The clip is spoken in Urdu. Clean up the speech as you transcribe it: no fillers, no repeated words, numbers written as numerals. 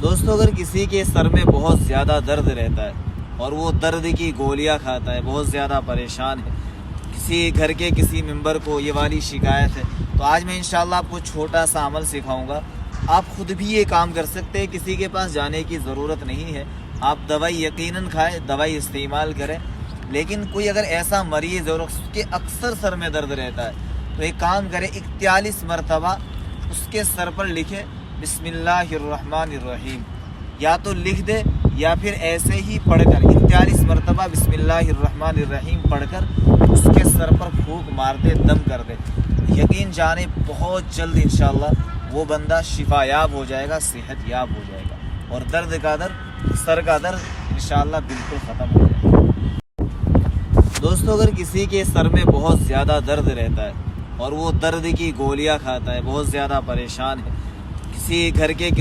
دوستوں، اگر کسی کے سر میں بہت زیادہ درد رہتا ہے اور وہ درد کی گولیاں کھاتا ہے، بہت زیادہ پریشان ہے، کسی گھر کے کسی ممبر کو یہ والی شکایت ہے، تو آج میں انشاءاللہ آپ کو چھوٹا سا عمل سکھاؤں گا۔ آپ خود بھی یہ کام کر سکتے ہیں، کسی کے پاس جانے کی ضرورت نہیں ہے۔ آپ دوائی یقیناً کھائیں، دوائی استعمال کریں، لیکن کوئی اگر ایسا مریض ہے اور اس کے اکثر سر میں درد رہتا ہے تو ایک کام کریں، 41 مرتبہ اس کے سر پر لکھے بسم اللہ الرحمن الرحیم، یا تو لکھ دے یا پھر ایسے ہی پڑھ کر 41 مرتبہ بسم اللہ الرحمن الرحیم پڑھ کر اس کے سر پر پھونک مار دے، دم کر دے۔ یقین جانے بہت جلد انشاءاللہ وہ بندہ شفا یاب ہو جائے گا، صحت یاب ہو جائے گا، اور درد کا درد، سر کا درد انشاءاللہ بالکل ختم ہو جائے گا۔ دوستوں، اگر کسی کے سر میں بہت زیادہ درد رہتا ہے اور وہ درد کی گولیاں کھاتا ہے، بہت زیادہ پریشان ہے، کسی گھر کے